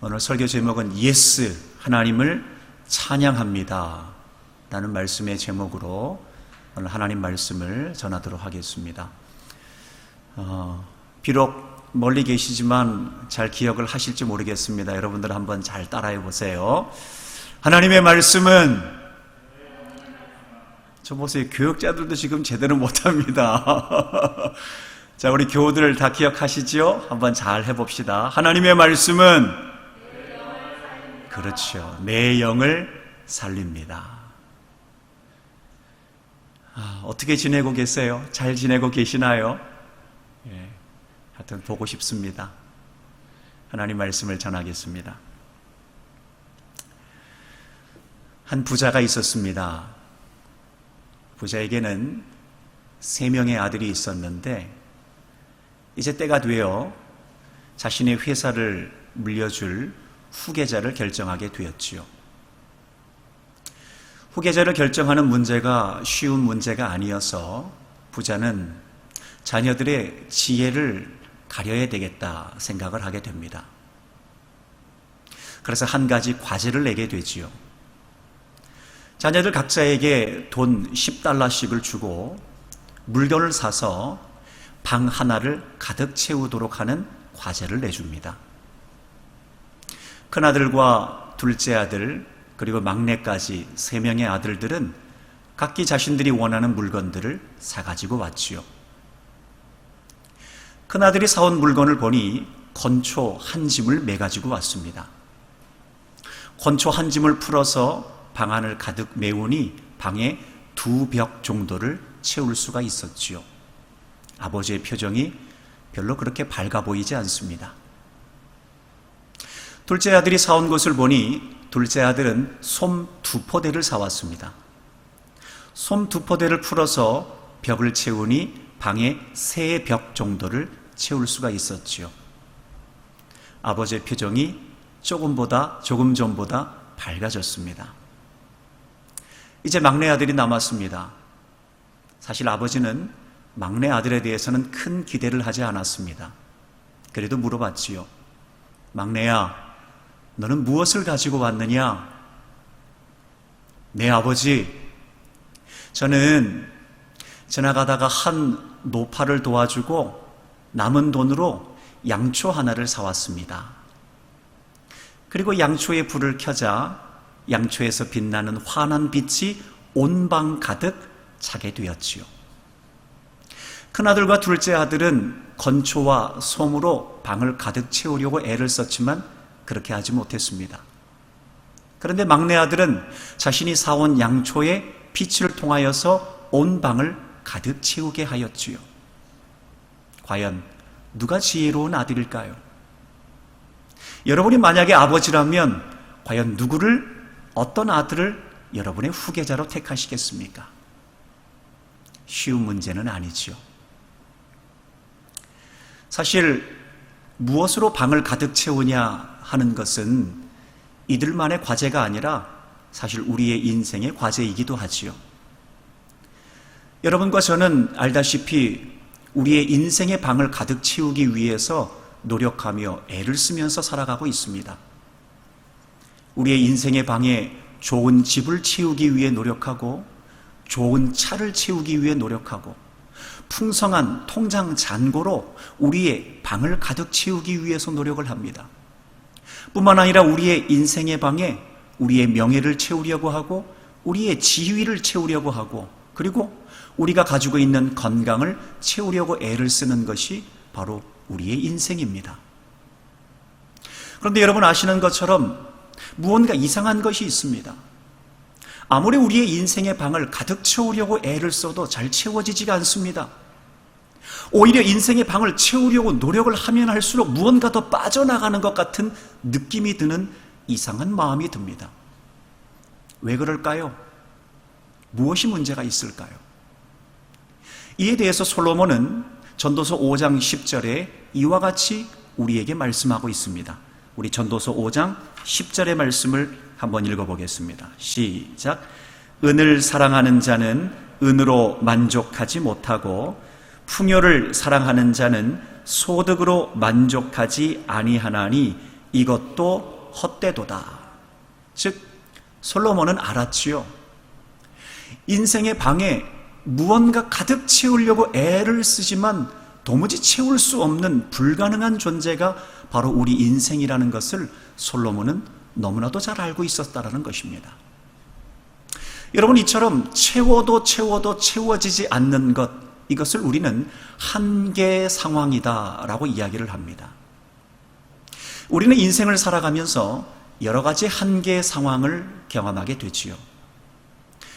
오늘 설교 제목은 예스, 하나님을 찬양합니다 라는 말씀의 제목으로 오늘 하나님 말씀을 전하도록 하겠습니다. 비록 멀리 계시지만 잘 기억을 하실지 모르겠습니다. 여러분들 한번 잘 따라해 보세요. 하나님의 말씀은, 저 보세요, 교육자들도 지금 제대로 못합니다. 자, 우리 교우들 다 기억하시죠? 한번 잘 해봅시다. 하나님의 말씀은, 그렇죠, 내 영을 살립니다. 어떻게 지내고 계세요? 잘 지내고 계시나요? 하여튼 보고 싶습니다. 하나님 말씀을 전하겠습니다. 한 부자가 있었습니다. 부자에게는 3명의 아들이 있었는데 이제 때가 되어 자신의 회사를 물려줄 후계자를 결정하게 되었지요. 후계자를 결정하는 문제가 쉬운 문제가 아니어서 부자는 자녀들의 지혜를 가려야 되겠다 생각을 하게 됩니다. 그래서 한 가지 과제를 내게 되지요. 자녀들 각자에게 돈 $10씩을 주고 물건을 사서 방 하나를 가득 채우도록 하는 과제를 내줍니다. 큰아들과 둘째 아들 그리고 막내까지 3명의 아들들은 각기 자신들이 원하는 물건들을 사가지고 왔지요. 큰아들이 사온 물건을 보니 건초 한 짐을 매가지고 왔습니다. 건초 한 짐을 풀어서 방 안을 가득 메우니 방에 2벽 정도를 채울 수가 있었지요. 아버지의 표정이 별로 그렇게 밝아 보이지 않습니다. 둘째 아들이 사온 것을 보니 둘째 아들은 솜 2포대를 사왔습니다. 솜 2포대를 풀어서 벽을 채우니 방에 3벽 정도를 채울 수가 있었지요. 아버지의 표정이 조금 전보다 밝아졌습니다. 이제 막내 아들이 남았습니다. 사실 아버지는 막내 아들에 대해서는 큰 기대를 하지 않았습니다. 그래도 물어봤지요. 막내야, 너는 무엇을 가지고 왔느냐? 네, 아버지, 저는 지나가다가 한 노파를 도와주고 남은 돈으로 양초 하나를 사왔습니다. 그리고 양초에 불을 켜자 양초에서 빛나는 환한 빛이 온 방 가득 차게 되었지요. 큰아들과 둘째 아들은 건초와 솜으로 방을 가득 채우려고 애를 썼지만 그렇게 하지 못했습니다. 그런데 막내 아들은 자신이 사온 양초의 빛을 통하여서 온 방을 가득 채우게 하였지요. 과연 누가 지혜로운 아들일까요? 여러분이 만약에 아버지라면 과연 어떤 아들을 여러분의 후계자로 택하시겠습니까? 쉬운 문제는 아니지요. 사실 무엇으로 방을 가득 채우냐 하는 것은 이들만의 과제가 아니라 사실 우리의 인생의 과제이기도 하지요. 여러분과 저는 알다시피 우리의 인생의 방을 가득 채우기 위해서 노력하며 애를 쓰면서 살아가고 있습니다. 우리의 인생의 방에 좋은 집을 채우기 위해 노력하고 좋은 차를 채우기 위해 노력하고 풍성한 통장 잔고로 우리의 방을 가득 채우기 위해서 노력을 합니다. 뿐만 아니라 우리의 인생의 방에 우리의 명예를 채우려고 하고 우리의 지위를 채우려고 하고 그리고 우리가 가지고 있는 건강을 채우려고 애를 쓰는 것이 바로 우리의 인생입니다. 그런데 여러분 아시는 것처럼 무언가 이상한 것이 있습니다. 아무리 우리의 인생의 방을 가득 채우려고 애를 써도 잘 채워지지가 않습니다. 오히려 인생의 방을 채우려고 노력을 하면 할수록 무언가 더 빠져나가는 것 같은 느낌이 드는 이상한 마음이 듭니다. 왜 그럴까요? 무엇이 문제가 있을까요? 이에 대해서 솔로몬은 전도서 5장 10절에 이와 같이 우리에게 말씀하고 있습니다. 우리 전도서 5장 10절의 말씀을 한번 읽어보겠습니다. 시작. 은을 사랑하는 자는 은으로 만족하지 못하고 풍요를 사랑하는 자는 소득으로 만족하지 아니하나니 이것도 헛되도다. 즉 솔로몬은 알았지요. 인생의 방에 무언가 가득 채우려고 애를 쓰지만 도무지 채울 수 없는 불가능한 존재가 바로 우리 인생이라는 것을 솔로몬은 너무나도 잘 알고 있었다는 것입니다. 여러분, 이처럼 채워도 채워지지 않는 것, 이것을 우리는 한계 상황이다라고 이야기를 합니다. 우리는 인생을 살아가면서 여러 가지 한계 상황을 경험하게 되지요.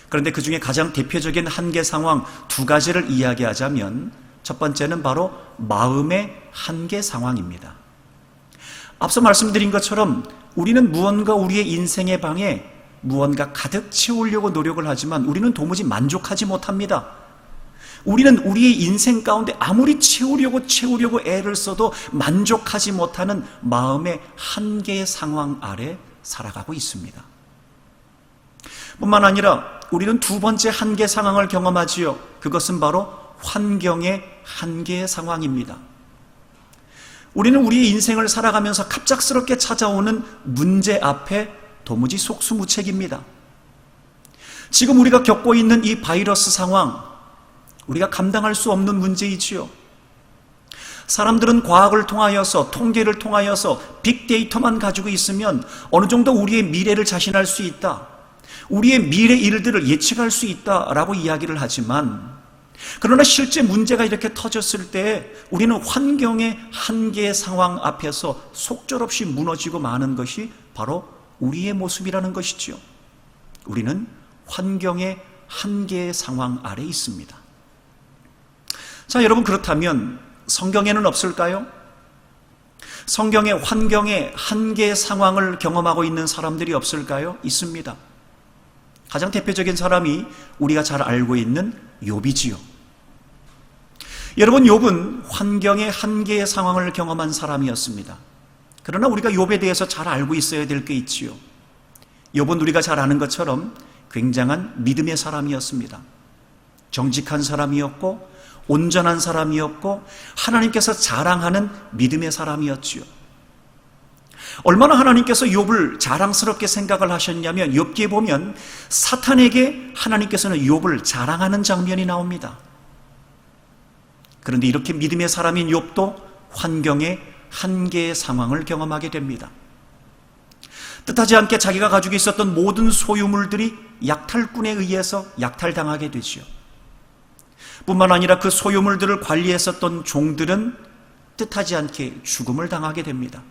그런데 그 중에 가장 대표적인 한계 상황 두 가지를 이야기하자면 첫 번째는 바로 마음의 한계 상황입니다. 앞서 말씀드린 것처럼 우리는 무언가 우리의 인생의 방에 무언가 가득 채우려고 노력을 하지만 우리는 도무지 만족하지 못합니다. 우리는 우리의 인생 가운데 아무리 채우려고 애를 써도 만족하지 못하는 마음의 한계의 상황 아래 살아가고 있습니다. 뿐만 아니라 우리는 두 번째 한계 상황을 경험하지요. 그것은 바로 환경의 한계의 상황입니다. 우리는 우리의 인생을 살아가면서 갑작스럽게 찾아오는 문제 앞에 도무지 속수무책입니다. 지금 우리가 겪고 있는 이 바이러스 상황, 우리가 감당할 수 없는 문제이지요. 사람들은 과학을 통하여서, 통계를 통하여서 빅데이터만 가지고 있으면 어느 정도 우리의 미래를 자신할 수 있다, 우리의 미래 일들을 예측할 수 있다라고 이야기를 하지만, 그러나 실제 문제가 이렇게 터졌을 때 우리는 환경의 한계의 상황 앞에서 속절없이 무너지고 마는 것이 바로 우리의 모습이라는 것이지요. 우리는 환경의 한계의 상황 아래 있습니다. 자, 여러분, 그렇다면 성경에는 없을까요? 성경에 환경의 한계의 상황을 경험하고 있는 사람들이 없을까요? 있습니다. 가장 대표적인 사람이 우리가 잘 알고 있는 욥이지요. 여러분, 욥은 환경의 한계의 상황을 경험한 사람이었습니다. 그러나 우리가 욥에 대해서 잘 알고 있어야 될 게 있지요. 욥은 우리가 잘 아는 것처럼 굉장한 믿음의 사람이었습니다. 정직한 사람이었고 온전한 사람이었고 하나님께서 자랑하는 믿음의 사람이었지요. 얼마나 하나님께서 욥을 자랑스럽게 생각을 하셨냐면 욥기에 보면 사탄에게 하나님께서는 욥을 자랑하는 장면이 나옵니다. 그런데 이렇게 믿음의 사람인 욥도 환경의 한계의 상황을 경험하게 됩니다. 뜻하지 않게 자기가 가지고 있었던 모든 소유물들이 약탈꾼에 의해서 약탈당하게 되지요. 뿐만 아니라 그 소유물들을 관리했었던 종들은 뜻하지 않게 죽음을 당하게 됩니다.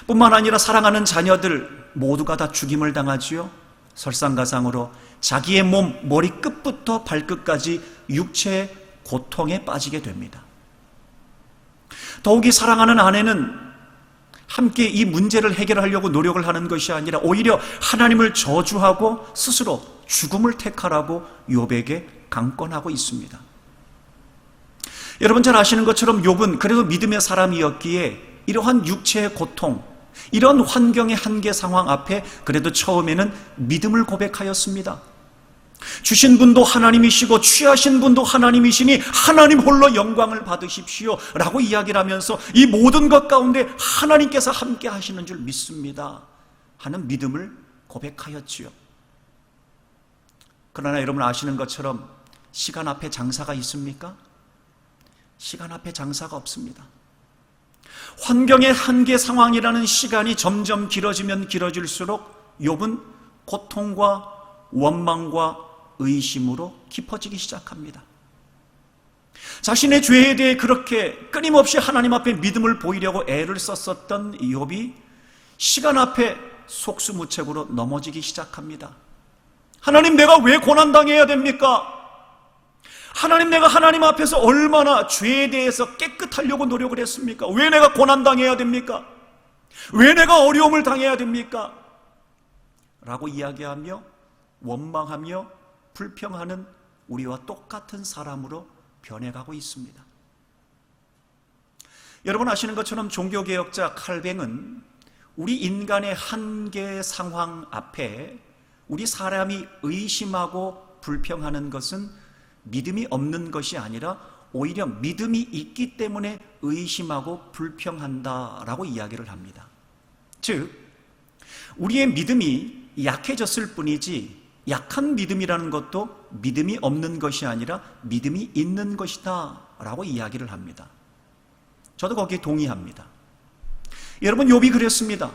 뿐만 아니라 사랑하는 자녀들 모두가 다 죽임을 당하지요. 설상가상으로 자기의 몸 머리끝부터 발끝까지 육체의 고통에 빠지게 됩니다. 더욱이 사랑하는 아내는 함께 이 문제를 해결하려고 노력을 하는 것이 아니라 오히려 하나님을 저주하고 스스로 죽음을 택하라고 욥에게 강권하고 있습니다. 여러분 잘 아시는 것처럼 욥은 그래도 믿음의 사람이었기에 이러한 육체의 고통, 이런 환경의 한계 상황 앞에 그래도 처음에는 믿음을 고백하였습니다. 주신 분도 하나님이시고 취하신 분도 하나님이시니 하나님 홀로 영광을 받으십시오 라고 이야기를 하면서 이 모든 것 가운데 하나님께서 함께 하시는 줄 믿습니다 하는 믿음을 고백하였지요. 그러나 여러분 아시는 것처럼 시간 앞에 장사가 있습니까? 시간 앞에 장사가 없습니다. 환경의 한계 상황이라는 시간이 점점 길어지면 길어질수록 욥은 고통과 원망과 의심으로 깊어지기 시작합니다. 자신의 죄에 대해 그렇게 끊임없이 하나님 앞에 믿음을 보이려고 애를 썼었던 욥이 시간 앞에 속수무책으로 넘어지기 시작합니다. 하나님, 내가 왜 고난당해야 됩니까? 하나님, 내가 하나님 앞에서 얼마나 죄에 대해서 깨끗하려고 노력을 했습니까? 왜 내가 고난당해야 됩니까? 왜 내가 어려움을 당해야 됩니까? 라고 이야기하며 원망하며 불평하는 우리와 똑같은 사람으로 변해가고 있습니다. 여러분 아시는 것처럼 종교개혁자 칼뱅은 우리 인간의 한계 상황 앞에 우리 사람이 의심하고 불평하는 것은 믿음이 없는 것이 아니라 오히려 믿음이 있기 때문에 의심하고 불평한다라고 이야기를 합니다. 즉, 우리의 믿음이 약해졌을 뿐이지 약한 믿음이라는 것도 믿음이 없는 것이 아니라 믿음이 있는 것이다 라고 이야기를 합니다. 저도 거기에 동의합니다. 여러분, 욥이 그랬습니다.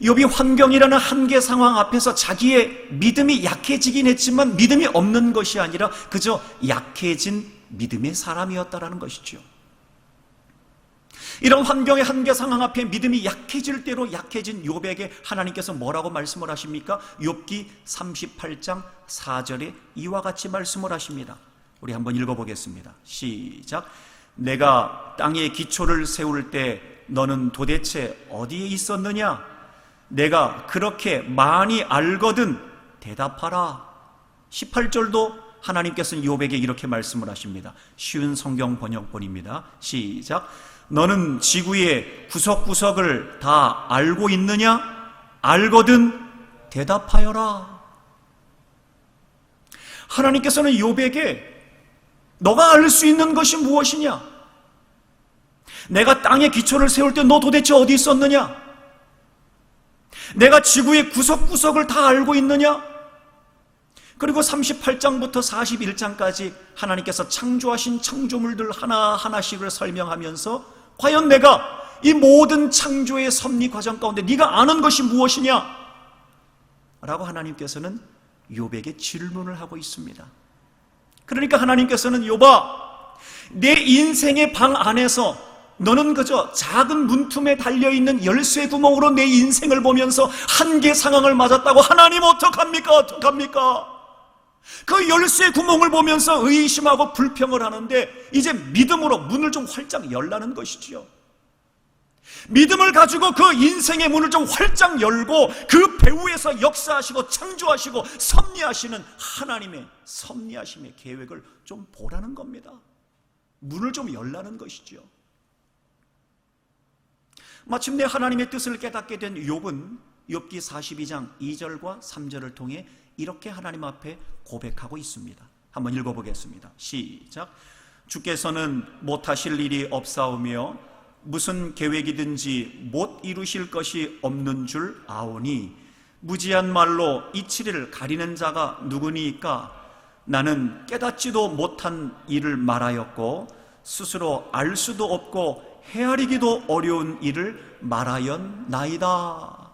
욥이 환경이라는 한계 상황 앞에서 자기의 믿음이 약해지긴 했지만 믿음이 없는 것이 아니라 그저 약해진 믿음의 사람이었다라는 것이죠. 이런 환경의 한계 상황 앞에 믿음이 약해질 대로 약해진 욥에게 하나님께서 뭐라고 말씀을 하십니까? 욥기 38장 4절에 이와 같이 말씀을 하십니다. 우리 한번 읽어보겠습니다. 시작. 내가 땅에 기초를 세울 때 너는 도대체 어디에 있었느냐? 내가 그렇게 많이 알거든 대답하라. 18절도 하나님께서는 욥에게 이렇게 말씀을 하십니다. 쉬운 성경 번역본입니다. 시작. 너는 지구의 구석구석을 다 알고 있느냐? 알거든 대답하여라. 하나님께서는 욥에게 너가 알 수 있는 것이 무엇이냐? 내가 땅에 기초를 세울 때 너 도대체 어디 있었느냐? 내가 지구의 구석구석을 다 알고 있느냐? 그리고 38장부터 41장까지 하나님께서 창조하신 창조물들 하나하나씩을 설명하면서 과연 내가 이 모든 창조의 섭리 과정 가운데 네가 아는 것이 무엇이냐? 라고 하나님께서는 욥에게 질문을 하고 있습니다. 그러니까 하나님께서는 욥아, 내 인생의 방 안에서 너는 그저 작은 문틈에 달려있는 열쇠 구멍으로 내 인생을 보면서 한계 상황을 맞았다고. 하나님 어떡합니까? 그 열쇠 구멍을 보면서 의심하고 불평을 하는데 이제 믿음으로 문을 좀 활짝 열라는 것이지요. 믿음을 가지고 그 인생의 문을 좀 활짝 열고 그 배후에서 역사하시고 창조하시고 섭리하시는 하나님의 섭리하심의 계획을 좀 보라는 겁니다. 문을 좀 열라는 것이지요. 마침내 하나님의 뜻을 깨닫게 된 욥은 욥기 42장 2절과 3절을 통해 이렇게 하나님 앞에 고백하고 있습니다. 한번 읽어보겠습니다. 시작. 주께서는 못하실 일이 없사오며 무슨 계획이든지 못 이루실 것이 없는 줄 아오니 무지한 말로 이치를 가리는 자가 누구니까? 나는 깨닫지도 못한 일을 말하였고 스스로 알 수도 없고 헤아리기도 어려운 일을 말하였나이다.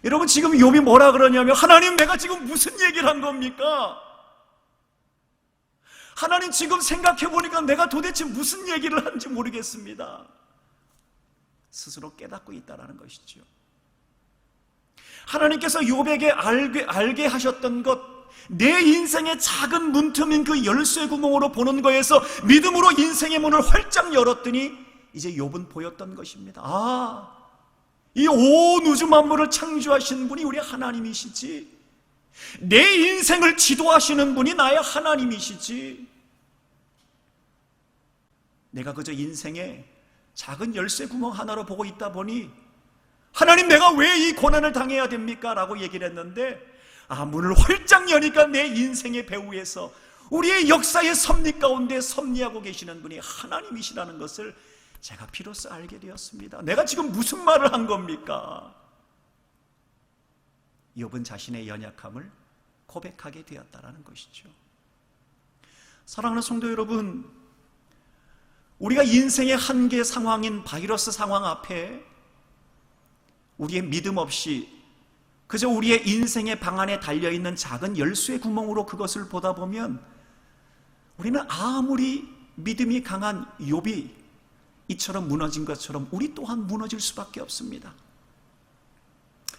여러분, 지금 욥이 뭐라 그러냐면 하나님, 내가 지금 무슨 얘기를 한 겁니까? 하나님, 지금 생각해보니까 내가 도대체 무슨 얘기를 하는지 모르겠습니다. 스스로 깨닫고 있다는 것이죠. 하나님께서 욥에게 알게 하셨던 것, 내 인생의 작은 문틈인 그 열쇠 구멍으로 보는 거에서 믿음으로 인생의 문을 활짝 열었더니 이제 욥은 보였던 것입니다. 아, 이 온 우주 만물을 창조하신 분이 우리 하나님이시지, 내 인생을 지도하시는 분이 나의 하나님이시지, 내가 그저 인생의 작은 열쇠 구멍 하나로 보고 있다 보니 하나님, 내가 왜 이 고난을 당해야 됩니까? 라고 얘기를 했는데, 문을 활짝 여니까 내 인생의 배후에서 우리의 역사의 섭리 가운데 섭리하고 계시는 분이 하나님이시라는 것을 제가 비로소 알게 되었습니다. 내가 지금 무슨 말을 한 겁니까? 욥은 자신의 연약함을 고백하게 되었다는 것이죠. 사랑하는 성도 여러분, 우리가 인생의 한계 상황인 바이러스 상황 앞에 우리의 믿음 없이 그저 우리의 인생의 방 안에 달려있는 작은 열쇠 구멍으로 그것을 보다 보면 우리는 아무리 믿음이 강한 욥이 이처럼 무너진 것처럼 우리 또한 무너질 수밖에 없습니다.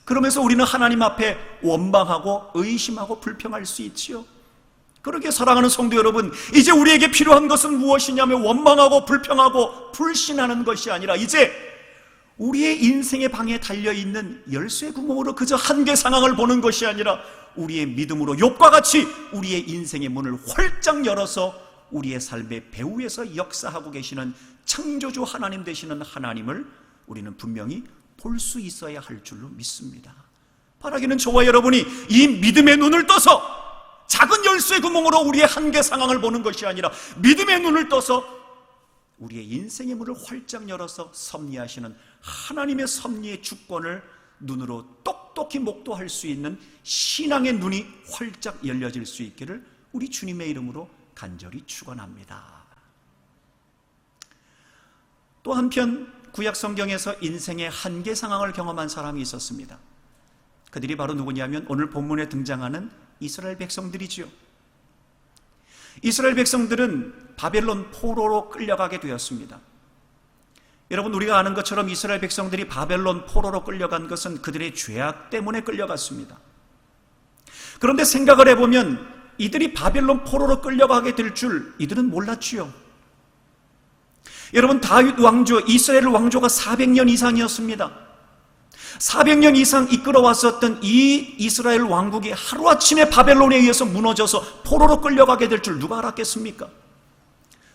그러면서 우리는 하나님 앞에 원망하고 의심하고 불평할 수 있지요. 그러게 사랑하는 성도 여러분, 이제 우리에게 필요한 것은 무엇이냐면 원망하고 불평하고 불신하는 것이 아니라 이제 우리의 인생의 방에 달려있는 열쇠 구멍으로 그저 한계 상황을 보는 것이 아니라 우리의 믿음으로 욥과 같이 우리의 인생의 문을 활짝 열어서 우리의 삶의 배후에서 역사하고 계시는 창조주 하나님 되시는 하나님을 우리는 분명히 볼 수 있어야 할 줄로 믿습니다. 바라기는 저와 여러분이 이 믿음의 눈을 떠서 작은 열쇠 구멍으로 우리의 한계 상황을 보는 것이 아니라 믿음의 눈을 떠서 우리의 인생의 문을 활짝 열어서 섭리하시는 하나님의 섭리의 주권을 눈으로 똑똑히 목도할 수 있는 신앙의 눈이 활짝 열려질 수 있기를 우리 주님의 이름으로 간절히 축원합니다. 또 한편 구약 성경에서 인생의 한계 상황을 경험한 사람이 있었습니다. 그들이 바로 누구냐면 오늘 본문에 등장하는 이스라엘 백성들이지요. 이스라엘 백성들은 바벨론 포로로 끌려가게 되었습니다. 여러분, 우리가 아는 것처럼 이스라엘 백성들이 바벨론 포로로 끌려간 것은 그들의 죄악 때문에 끌려갔습니다. 그런데 생각을 해보면 이들이 바벨론 포로로 끌려가게 될 줄 이들은 몰랐지요. 여러분, 다윗 왕조, 이스라엘 왕조가 400년 이상이었습니다. 400년 이상 이끌어왔었던 이 이스라엘 왕국이 하루아침에 바벨론에 의해서 무너져서 포로로 끌려가게 될 줄 누가 알았겠습니까?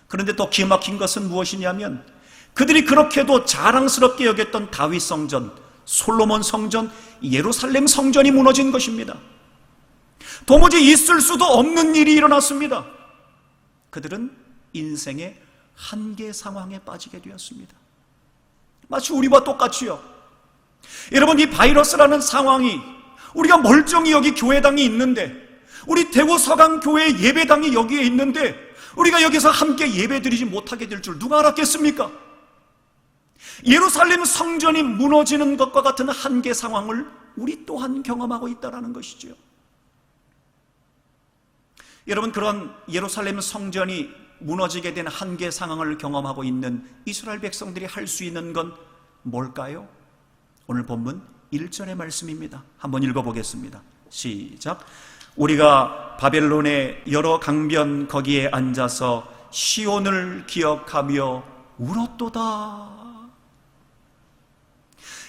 그런데 또 기막힌 것은 무엇이냐면 그들이 그렇게도 자랑스럽게 여겼던 다윗 성전, 솔로몬 성전, 예루살렘 성전이 무너진 것입니다. 도무지 있을 수도 없는 일이 일어났습니다. 그들은 인생의 한계 상황에 빠지게 되었습니다. 마치 우리와 똑같이요. 여러분, 이 바이러스라는 상황이 우리가 멀쩡히 여기 교회당이 있는데, 우리 대구 서강교회 예배당이 여기에 있는데 우리가 여기서 함께 예배드리지 못하게 될 줄 누가 알았겠습니까? 예루살렘 성전이 무너지는 것과 같은 한계 상황을 우리 또한 경험하고 있다는 것이죠. 여러분, 그런 예루살렘 성전이 무너지게 된 한계 상황을 경험하고 있는 이스라엘 백성들이 할 수 있는 건 뭘까요? 오늘 본문 1절의 말씀입니다. 한번 읽어보겠습니다. 시작. 우리가 바벨론의 여러 강변 거기에 앉아서 시온을 기억하며 울었도다.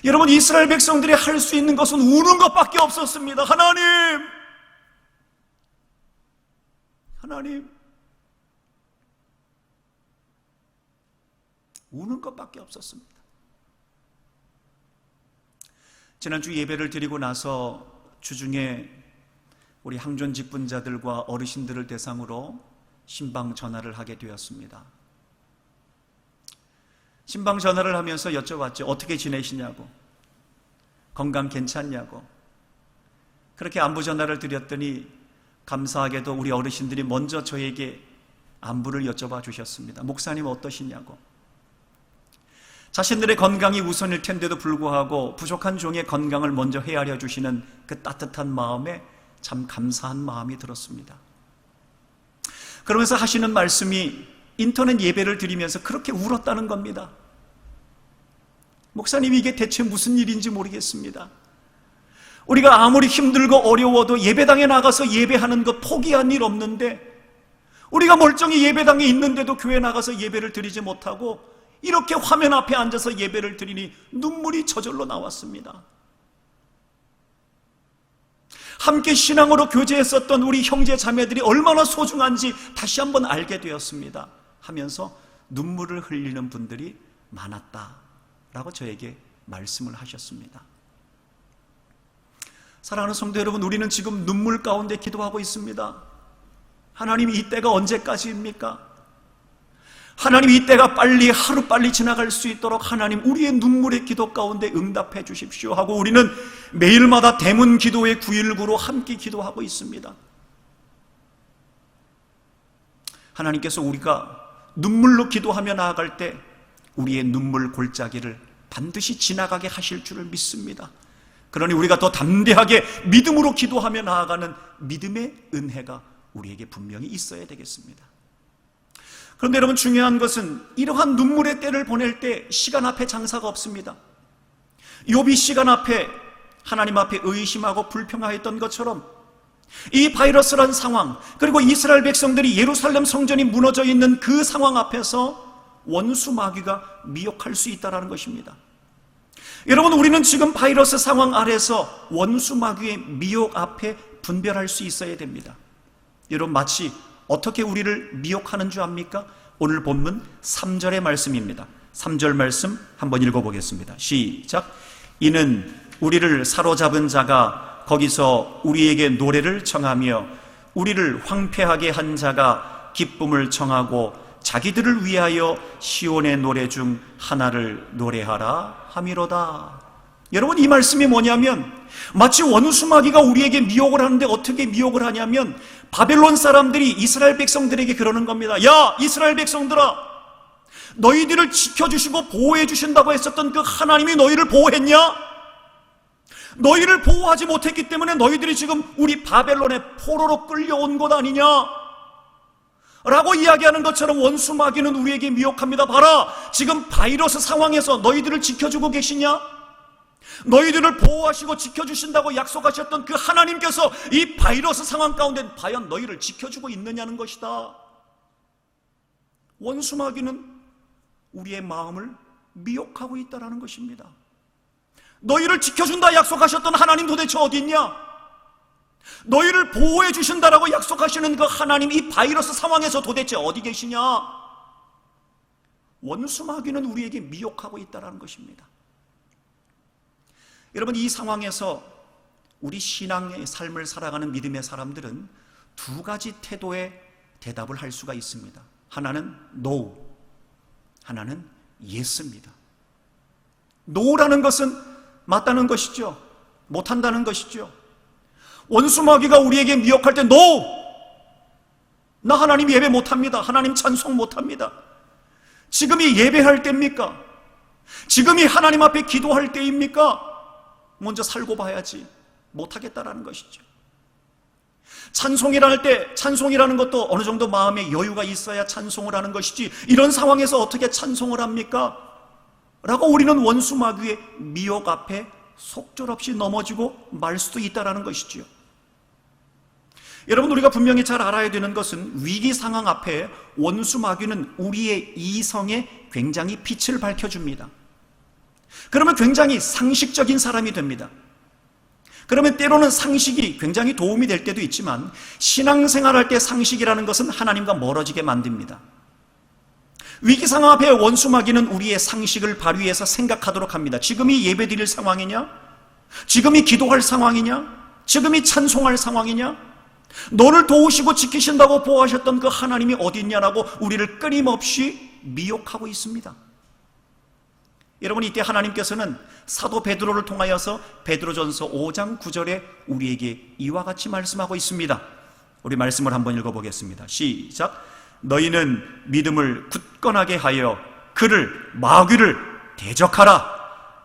여러분, 이스라엘 백성들이 할 수 있는 것은 우는 것밖에 없었습니다. 하나님, 우는 것밖에 없었습니다. 지난주 예배를 드리고 나서 주중에 우리 항존 직분자들과 어르신들을 대상으로 신방 전화를 하게 되었습니다. 신방 전화를 하면서 여쭤봤죠. 어떻게 지내시냐고, 건강 괜찮냐고. 그렇게 안부 전화를 드렸더니 감사하게도 우리 어르신들이 먼저 저에게 안부를 여쭤봐 주셨습니다. 목사님 어떠시냐고. 자신들의 건강이 우선일 텐데도 불구하고 부족한 종의 건강을 먼저 헤아려 주시는 그 따뜻한 마음에 참 감사한 마음이 들었습니다. 그러면서 하시는 말씀이 인터넷 예배를 드리면서 그렇게 울었다는 겁니다. 목사님, 이게 대체 무슨 일인지 모르겠습니다. 우리가 아무리 힘들고 어려워도 예배당에 나가서 예배하는 것 포기한 일 없는데, 우리가 멀쩡히 예배당에 있는데도 교회 나가서 예배를 드리지 못하고 이렇게 화면 앞에 앉아서 예배를 드리니 눈물이 저절로 나왔습니다. 함께 신앙으로 교제했었던 우리 형제 자매들이 얼마나 소중한지 다시 한번 알게 되었습니다 하면서 눈물을 흘리는 분들이 많았다라고 저에게 말씀을 하셨습니다. 사랑하는 성도 여러분, 우리는 지금 눈물 가운데 기도하고 있습니다. 하나님, 이 때가 언제까지입니까? 하나님, 이 때가 하루빨리 지나갈 수 있도록 하나님, 우리의 눈물의 기도 가운데 응답해 주십시오 하고 우리는 매일마다 대문 기도의 919로 함께 기도하고 있습니다. 하나님께서 우리가 눈물로 기도하며 나아갈 때 우리의 눈물 골짜기를 반드시 지나가게 하실 줄을 믿습니다. 그러니 우리가 더 담대하게 믿음으로 기도하며 나아가는 믿음의 은혜가 우리에게 분명히 있어야 되겠습니다. 그런데 여러분, 중요한 것은 이러한 눈물의 때를 보낼 때 시간 앞에 장사가 없습니다. 욥이 시간 앞에 하나님 앞에 의심하고 불평하였던 것처럼 이 바이러스란 상황, 그리고 이스라엘 백성들이 예루살렘 성전이 무너져 있는 그 상황 앞에서 원수 마귀가 미혹할 수 있다는 것입니다. 여러분, 우리는 지금 바이러스 상황 아래서 원수 마귀의 미혹 앞에 분별할 수 있어야 됩니다. 여러분, 마치 어떻게 우리를 미혹하는 줄 압니까? 오늘 본문 3절의 말씀입니다. 3절 말씀 한번 읽어보겠습니다. 시작. 이는 우리를 사로잡은 자가 거기서 우리에게 노래를 청하며 우리를 황폐하게 한 자가 기쁨을 청하고 자기들을 위하여 시온의 노래 중 하나를 노래하라 함이로다. 여러분, 이 말씀이 뭐냐면 마치 원수마귀가 우리에게 미혹을 하는데 어떻게 미혹을 하냐면 바벨론 사람들이 이스라엘 백성들에게 그러는 겁니다. 야, 이스라엘 백성들아, 너희들을 지켜주시고 보호해 주신다고 했었던 그 하나님이 너희를 보호했냐? 너희를 보호하지 못했기 때문에 너희들이 지금 우리 바벨론의 포로로 끌려온 것 아니냐? 라고 이야기하는 것처럼 원수 마귀는 우리에게 미혹합니다. 봐라, 지금 바이러스 상황에서 너희들을 지켜주고 계시냐? 너희들을 보호하시고 지켜주신다고 약속하셨던 그 하나님께서 이 바이러스 상황 가운데 과연 너희를 지켜주고 있느냐는 것이다. 원수 마귀는 우리의 마음을 미혹하고 있다는 것입니다. 너희를 지켜준다 약속하셨던 하나님 도대체 어디 있냐? 너희를 보호해 주신다라고 약속하시는 그 하나님, 이 바이러스 상황에서 도대체 어디 계시냐? 원수 마귀는 우리에게 미혹하고 있다는 것입니다. 여러분, 이 상황에서 우리 신앙의 삶을 살아가는 믿음의 사람들은 두 가지 태도의 대답을 할 수가 있습니다. 하나는 No, 하나는 Yes입니다. No라는 것은 맞다는 것이죠. 못한다는 것이죠. 원수 마귀가 우리에게 미혹할 때 No! 나 하나님 예배 못합니다. 하나님 찬송 못합니다. 지금이 예배할 때입니까? 지금이 하나님 앞에 기도할 때입니까? 먼저 살고 봐야지. 못하겠다라는 것이죠. 찬송이라 할 때 찬송이라는 것도 어느 정도 마음에 여유가 있어야 찬송을 하는 것이지, 이런 상황에서 어떻게 찬송을 합니까? 라고 우리는 원수 마귀의 미혹 앞에 속절없이 넘어지고 말 수도 있다는 것이지요. 여러분, 우리가 분명히 잘 알아야 되는 것은 위기 상황 앞에 원수 마귀는 우리의 이성에 굉장히 빛을 밝혀줍니다. 그러면 굉장히 상식적인 사람이 됩니다. 그러면 때로는 상식이 굉장히 도움이 될 때도 있지만 신앙생활할 때 상식이라는 것은 하나님과 멀어지게 만듭니다. 위기 상황 앞에 원수 마귀는 우리의 상식을 발휘해서 생각하도록 합니다. 지금이 예배드릴 상황이냐? 지금이 기도할 상황이냐? 지금이 찬송할 상황이냐? 너를 도우시고 지키신다고 보호하셨던 그 하나님이 어디 있냐라고 우리를 끊임없이 미혹하고 있습니다. 여러분, 이때 하나님께서는 사도 베드로를 통하여서 베드로전서 5장 9절에 우리에게 이와 같이 말씀하고 있습니다. 우리 말씀을 한번 읽어보겠습니다. 시작. 너희는 믿음을 굳건하게 하여 그를, 마귀를 대적하라.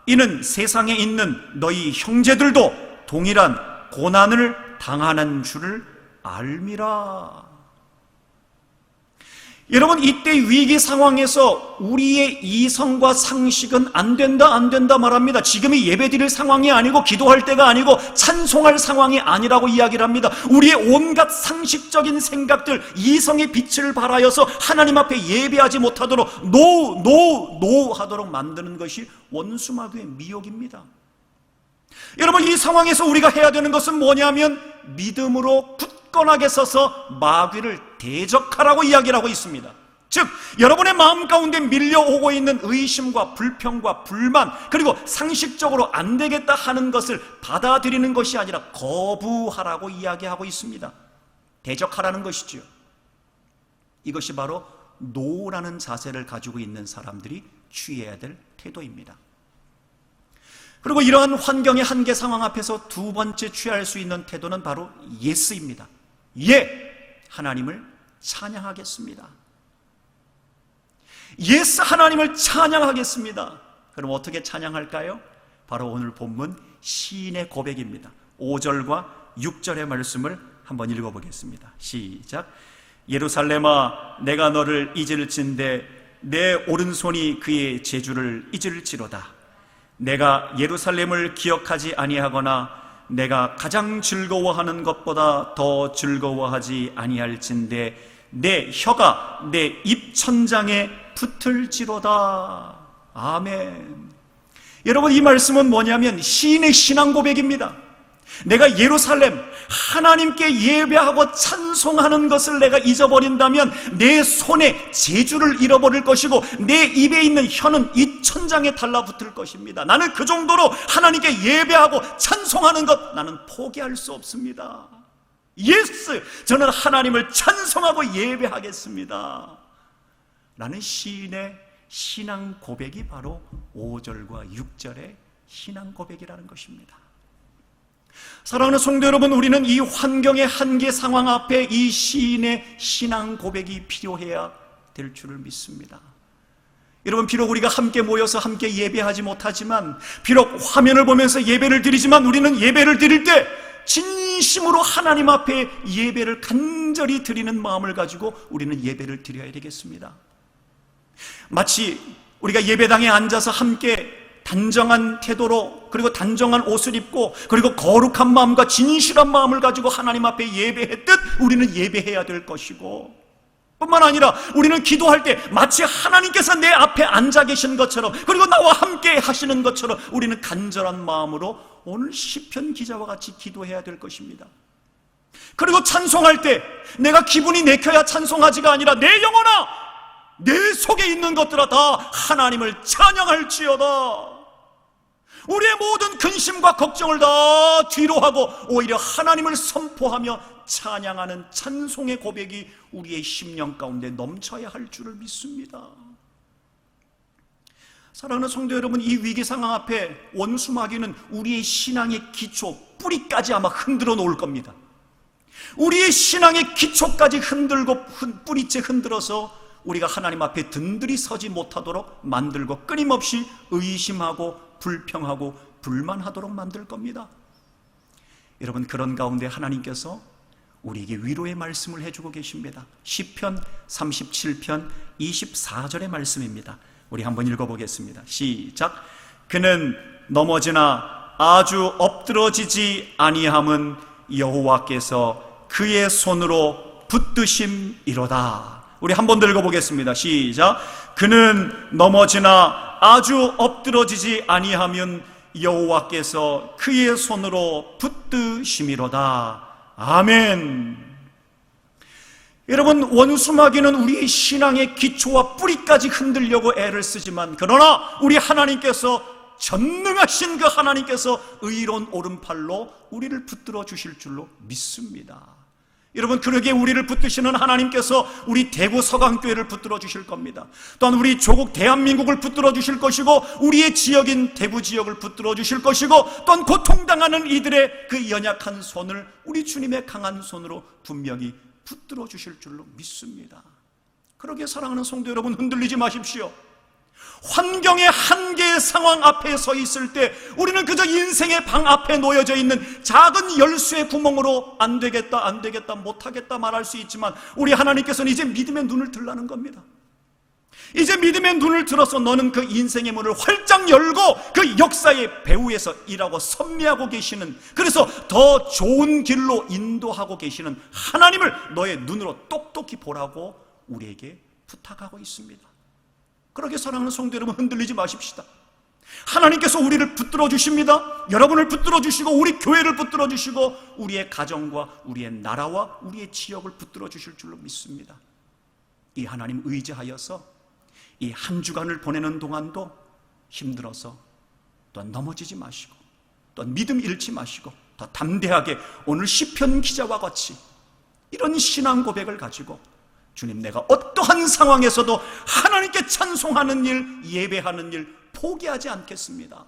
이는 세상에 있는 너희 형제들도 동일한 고난을 당하는 줄을 알미라. 여러분, 이때 위기 상황에서 우리의 이성과 상식은 안 된다 말합니다. 지금이 예배드릴 상황이 아니고 기도할 때가 아니고 찬송할 상황이 아니라고 이야기를 합니다. 우리의 온갖 상식적인 생각들, 이성의 빛을 발하여서 하나님 앞에 예배하지 못하도록 노 하도록 만드는 것이 원수 마귀의 미혹입니다. 여러분, 이 상황에서 우리가 해야 되는 것은 뭐냐면 믿음으로 굳건하게 서서 마귀를 대적하라고 이야기를 하고 있습니다. 즉, 여러분의 마음 가운데 밀려오고 있는 의심과 불평과 불만, 그리고 상식적으로 안 되겠다 하는 것을 받아들이는 것이 아니라 거부하라고 이야기하고 있습니다. 대적하라는 것이지요. 이것이 바로 노라는 자세를 가지고 있는 사람들이 취해야 될 태도입니다. 그리고 이러한 환경의 한계 상황 앞에서 두 번째 취할 수 있는 태도는 바로 예스입니다. 예! 하나님을 찬양하겠습니다. 예스! 하나님을 찬양하겠습니다. 그럼 어떻게 찬양할까요? 바로 오늘 본문 시인의 고백입니다. 5절과 6절의 말씀을 한번 읽어보겠습니다. 시작. 예루살렘아, 내가 너를 잊을진대 내 오른손이 그의 재주를 잊을지로다. 내가 예루살렘을 기억하지 아니하거나 내가 가장 즐거워하는 것보다 더 즐거워하지 아니할진대 내 혀가 내 입천장에 붙을지로다. 아멘. 여러분, 이 말씀은 뭐냐면 시인의 신앙 고백입니다. 내가 예루살렘, 하나님께 예배하고 찬송하는 것을 내가 잊어버린다면 내 손에 재주를 잃어버릴 것이고 내 입에 있는 혀는 이 천장에 달라붙을 것입니다. 나는 그 정도로 하나님께 예배하고 찬송하는 것, 나는 포기할 수 없습니다. 예스! 저는 하나님을 찬송하고 예배하겠습니다 라는 시인의 신앙 고백이 바로 5절과 6절의 신앙 고백이라는 것입니다. 사랑하는 성도 여러분, 우리는 이 환경의 한계 상황 앞에 이 시인의 신앙 고백이 필요해야 될 줄을 믿습니다. 여러분, 비록 우리가 함께 모여서 함께 예배하지 못하지만, 비록 화면을 보면서 예배를 드리지만, 우리는 예배를 드릴 때 진심으로 하나님 앞에 예배를 간절히 드리는 마음을 가지고 우리는 예배를 드려야 되겠습니다. 마치 우리가 예배당에 앉아서 함께 단정한 태도로, 그리고 단정한 옷을 입고, 그리고 거룩한 마음과 진실한 마음을 가지고 하나님 앞에 예배했듯 우리는 예배해야 될 것이고, 뿐만 아니라 우리는 기도할 때 마치 하나님께서 내 앞에 앉아 계신 것처럼, 그리고 나와 함께 하시는 것처럼 우리는 간절한 마음으로 오늘 시편 기자와 같이 기도해야 될 것입니다. 그리고 찬송할 때 내가 기분이 내켜야 찬송하지가 아니라 내 영혼아, 내 속에 있는 것들아 다 하나님을 찬양할지어다. 우리의 모든 근심과 걱정을 다 뒤로 하고 오히려 하나님을 선포하며 찬양하는 찬송의 고백이 우리의 심령 가운데 넘쳐야 할 줄을 믿습니다. 사랑하는 성도 여러분, 이 위기 상황 앞에 원수 마귀는 우리의 신앙의 기초, 뿌리까지 아마 흔들어 놓을 겁니다. 우리의 신앙의 기초까지 흔들고 뿌리째 흔들어서 우리가 하나님 앞에 든든히 서지 못하도록 만들고 끊임없이 의심하고 불평하고 불만하도록 만들 겁니다. 여러분, 그런 가운데 하나님께서 우리에게 위로의 말씀을 해주고 계십니다. 시편 37편 24절의 말씀입니다. 우리 한번 읽어보겠습니다. 시작. 그는 넘어지나 아주 엎드러지지 아니함은 여호와께서 그의 손으로 붙드심이로다. 우리 한 번 더 읽어보겠습니다. 시작. 그는 넘어지나 아주 엎드러지지 아니하면 여호와께서 그의 손으로 붙드심이로다. 아멘. 여러분, 원수마귀는 우리의 신앙의 기초와 뿌리까지 흔들려고 애를 쓰지만, 그러나 우리 하나님께서, 전능하신 그 하나님께서 의로운 오른팔로 우리를 붙들어 주실 줄로 믿습니다. 여러분, 그러기에 우리를 붙드시는 하나님께서 우리 대구 서강교회를 붙들어 주실 겁니다. 또한 우리 조국 대한민국을 붙들어 주실 것이고, 우리의 지역인 대구 지역을 붙들어 주실 것이고, 또한 고통당하는 이들의 그 연약한 손을 우리 주님의 강한 손으로 분명히 붙들어 주실 줄로 믿습니다. 그러기에 사랑하는 성도 여러분, 흔들리지 마십시오. 환경의 한계의 상황 앞에 서 있을 때 우리는 그저 인생의 방 앞에 놓여져 있는 작은 열쇠의 구멍으로 안 되겠다 못하겠다 말할 수 있지만, 우리 하나님께서는 이제 믿음의 눈을 들라는 겁니다. 이제 믿음의 눈을 들어서 너는 그 인생의 문을 활짝 열고 그 역사의 배후에서 일하고 선미하고 계시는, 그래서 더 좋은 길로 인도하고 계시는 하나님을 너의 눈으로 똑똑히 보라고 우리에게 부탁하고 있습니다. 그러게 사랑하는 성도 여러분, 흔들리지 마십시다. 하나님께서 우리를 붙들어 주십니다. 여러분을 붙들어 주시고, 우리 교회를 붙들어 주시고, 우리의 가정과 우리의 나라와 우리의 지역을 붙들어 주실 줄로 믿습니다. 이 하나님 의지하여서 이 한 주간을 보내는 동안도 힘들어서 또한 넘어지지 마시고, 또한 믿음 잃지 마시고, 더 담대하게 오늘 시편 기자와 같이 이런 신앙 고백을 가지고, 주님, 내가 어떠한 상황에서도 하나님께 찬송하는 일, 예배하는 일 포기하지 않겠습니다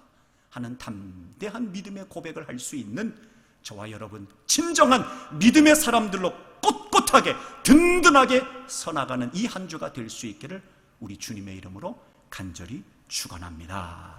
하는 담대한 믿음의 고백을 할 수 있는 저와 여러분, 진정한 믿음의 사람들로 꼿꼿하게 든든하게 서나가는 이 한 주가 될 수 있기를 우리 주님의 이름으로 간절히 축원합니다.